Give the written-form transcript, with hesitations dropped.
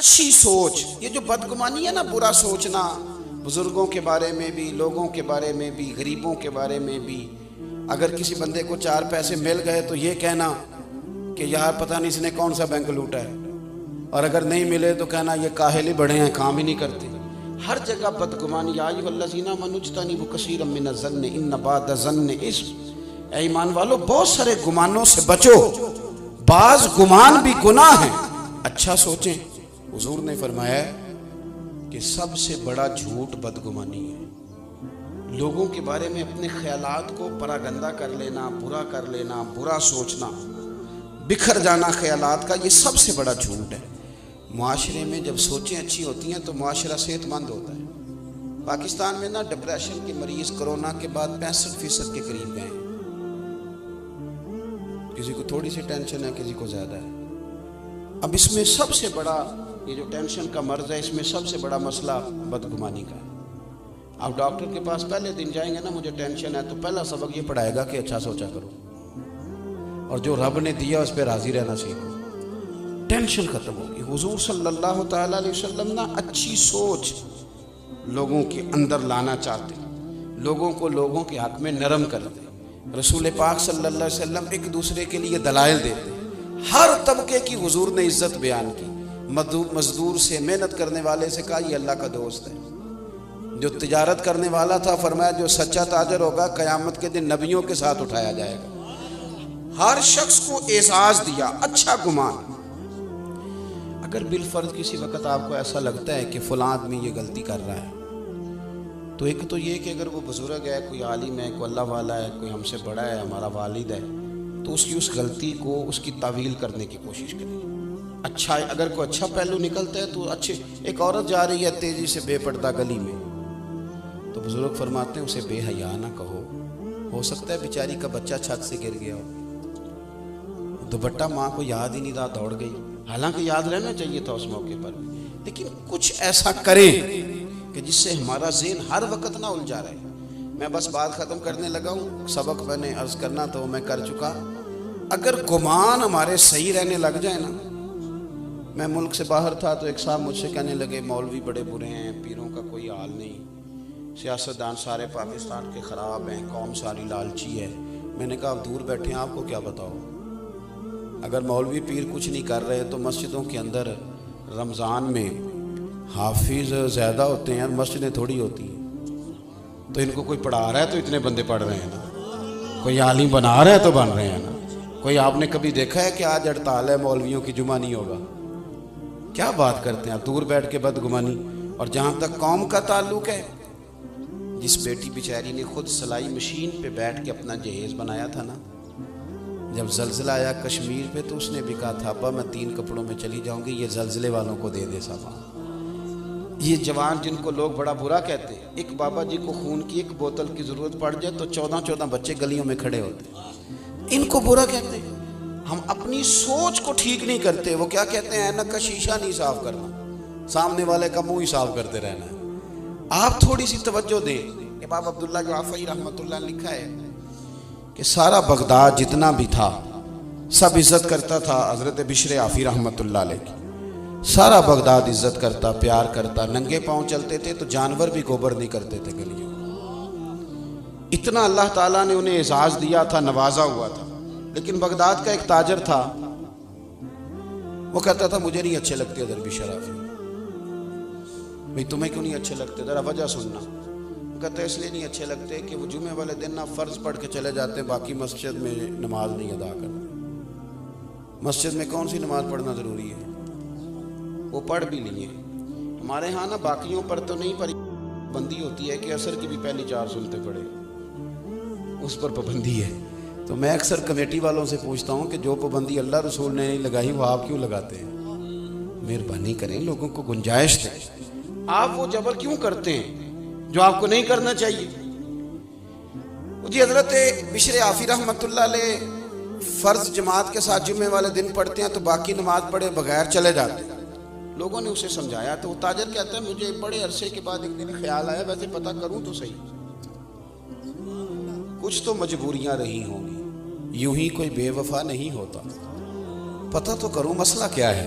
اچھی سوچ. یہ جو بدگمانی ہے نا، برا سوچنا بزرگوں کے بارے میں بھی، لوگوں کے بارے میں بھی، غریبوں کے بارے میں بھی. اگر کسی بندے کو 4 پیسے مل گئے تو یہ کہنا کہ یار پتہ نہیں اس نے کون سا بینک لوٹا ہے، اور اگر نہیں ملے تو کہنا یہ کاہل ہی بڑے ہیں، کام ہی نہیں کرتے. ہر جگہ بدگمانی. یا ایھا الذین آمنوا اجتنبوا کثیرا من الظن ان بعض الظن اثم. اے ایمان والو، بہت سارے گمانوں سے بچو، بعض گمان بھی گناہ ہیں. اچھا سوچیں. حضور نے فرمایا کہ سب سے بڑا جھوٹ بدگمانی ہے. لوگوں کے بارے میں اپنے خیالات کو پراگندہ کر لینا، برا کر لینا، برا سوچنا، بکھر جانا خیالات کا، یہ سب سے بڑا جھوٹ ہے. معاشرے میں جب سوچیں اچھی ہوتی ہیں تو معاشرہ صحت مند ہوتا ہے. پاکستان میں نا ڈپریشن کے مریض کرونا کے بعد 65% کے قریب گئے ہیں. کسی کو تھوڑی سی ٹینشن ہے، کسی کو زیادہ ہے. اب اس میں سب سے بڑا یہ جو ٹینشن کا مرض ہے، اس میں سب سے بڑا مسئلہ بدگمانی کا ہے. آپ ڈاکٹر کے پاس پہلے دن جائیں گے نا، مجھے ٹینشن ہے، تو پہلا سبق یہ پڑھائے گا کہ اچھا سوچا کرو، اور جو رب نے دیا اس پہ راضی رہنا سیکھو. ٹینشن ختم ہوگی. حضور صلی اللہ تعالیٰ علیہ وسلم نا اچھی سوچ لوگوں کے اندر لانا چاہتے، لوگوں کو لوگوں کے حق میں نرم کرتے. رسول پاک صلی اللہ علیہ وسلم ایک دوسرے کے لیے دلائل دیتے. ہر طبقے کی حضور نے عزت بیان کی. مزدور سے، محنت کرنے والے سے کہا یہ اللہ کا دوست ہے. جو تجارت کرنے والا تھا فرمایا جو سچا تاجر ہوگا قیامت کے دن نبیوں کے ساتھ اٹھایا جائے گا. ہر شخص کو اعزاز دیا، اچھا گمان. اگر بالفرض کسی وقت آپ کو ایسا لگتا ہے کہ فلاں آدمی یہ غلطی کر رہا ہے، تو ایک تو یہ کہ اگر وہ بزرگ ہے، کوئی عالم ہے، کوئی اللہ والا ہے، کوئی ہم سے بڑا ہے، ہمارا والد ہے، تو اس کی اس غلطی کو، اس کی تعویل کرنے کی کوشش کریں. اچھا، اگر کوئی اچھا پہلو نکلتا ہے تو اچھے. ایک عورت جا رہی ہے تیزی سے بے پردہ گلی میں، تو بزرگ فرماتے ہیں اسے بے حیا نہ کہو. ہو سکتا ہے بیچاری کا بچہ چھت سے گر گیا ہو، دوپٹہ ماں کو یاد ہی نہیں رہا، دوڑ گئی. حالانکہ یاد رہنا چاہیے تھا اس موقع پر، لیکن کچھ ایسا کریں کہ جس سے ہمارا ذہن ہر وقت نہ الجھا رہے. میں بس بات ختم کرنے لگا ہوں. سبق میں نے عرض کرنا تو میں کر چکا. اگر گمان ہمارے صحیح رہنے لگ جائے نا. میں ملک سے باہر تھا تو ایک صاحب مجھ سے کہنے لگے مولوی بڑے برے ہیں، پیروں کا کوئی حال نہیں، سیاستدان سارے پاکستان کے خراب ہیں، قوم ساری لالچی ہے. میں نے کہا آپ دور بیٹھے ہیں، آپ کو کیا بتاؤ. اگر مولوی پیر کچھ نہیں کر رہے تو مسجدوں کے اندر رمضان میں حافظ زیادہ ہوتے ہیں، مسجدیں تھوڑی ہوتی ہیں. تو ان کو کوئی پڑھا رہا ہے تو اتنے بندے پڑھ رہے ہیں نا، کوئی عالم بنا رہا ہے تو بن رہے ہیں نا. کوئی آپ نے کبھی دیکھا ہے کہ آج ہڑتال ہے مولویوں کی، جمعہ نہیں ہوگا؟ کیا بات کرتے ہیں آپ. دور بیٹھ کے بدگمانی. اور جہاں تک قوم کا تعلق ہے، جس بیٹی بیچاری نے خود سلائی مشین پہ بیٹھ کے اپنا جہیز بنایا تھا نا، جب زلزلہ آیا کشمیر پہ تو اس نے بھی کہا تھا ابا میں 3 کپڑوں میں چلی جاؤں گی، یہ زلزلے والوں کو دے دے سامان. یہ جوان جن کو لوگ بڑا برا کہتے ہیں، ایک بابا جی کو خون کی 1 بوتل کی ضرورت پڑ جائے تو 14 بچے گلیوں میں کھڑے ہوتے ہیں. ان کو برا کہتے ہیں. ہم اپنی سوچ کو ٹھیک نہیں کرتے. وہ کیا کہتے ہیں، اینا کا شیشہ نہیں صاف کرنا، سامنے والے کا منہ ہی صاف کرتے رہنا ہے. آپ تھوڑی سی توجہ دیں. امام عبداللہ جعفری رحمۃ اللہ نے لکھا ہے کہ سارا بغداد جتنا بھی تھا سب عزت کرتا تھا حضرت بشر عافی رحمۃ اللہ علیہ کی. سارا بغداد عزت کرتا، پیار کرتا. ننگے پاؤں چلتے تھے تو جانور بھی گوبر نہیں کرتے تھے گلیوں. اتنا اللہ تعالیٰ نے انہیں اعزاز دیا تھا، نوازا ہوا تھا. لیکن بغداد کا ایک تاجر تھا، وہ کہتا تھا مجھے نہیں اچھے لگتے حضرت بشر عافی. بھئی تمہیں کیوں نہیں اچھے لگتے، ذرا وجہ سننا. وہ کہتا ہے اس لیے نہیں اچھے لگتے کہ وہ جمعے والے دن نہ فرض پڑھ کے چلے جاتے، باقی مسجد میں نماز نہیں ادا کرتے. مسجد میں کون سی نماز پڑھنا ضروری ہے؟ وہ پڑھ بھی لیے. ہمارے ہاں نا باقیوں پر تو نہیں، پر پابندی ہوتی ہے کہ عصر کی بھی پہلی 4 سنتے پڑھے، اس پر پابندی ہے. تو میں اکثر کمیٹی والوں سے پوچھتا ہوں کہ جو پابندی اللہ رسول نے نہیں لگائی وہ آپ کیوں لگاتے ہیں؟ مہربانی کریں، لوگوں کو گنجائش دیں. آپ وہ جبر کیوں کرتے ہیں جو آپ کو نہیں کرنا چاہیے؟ جی حضرت بشر عافی رحمۃ اللہ علیہ فرض جماعت کے ساتھ جمعے والے دن پڑھتے ہیں تو باقی نماز پڑھے بغیر چلے جاتے ہیں. لوگوں نے اسے سمجھایا تو وہ تاجر کہتا ہے مجھے بڑے عرصے کے بعد ایک دن خیال آیا ویسے پتہ کروں تو صحیح، کچھ تو مجبوریاں رہی ہوں گی، یوں ہی کوئی بے وفا نہیں ہوتا. پتہ تو کروں مسئلہ کیا ہے.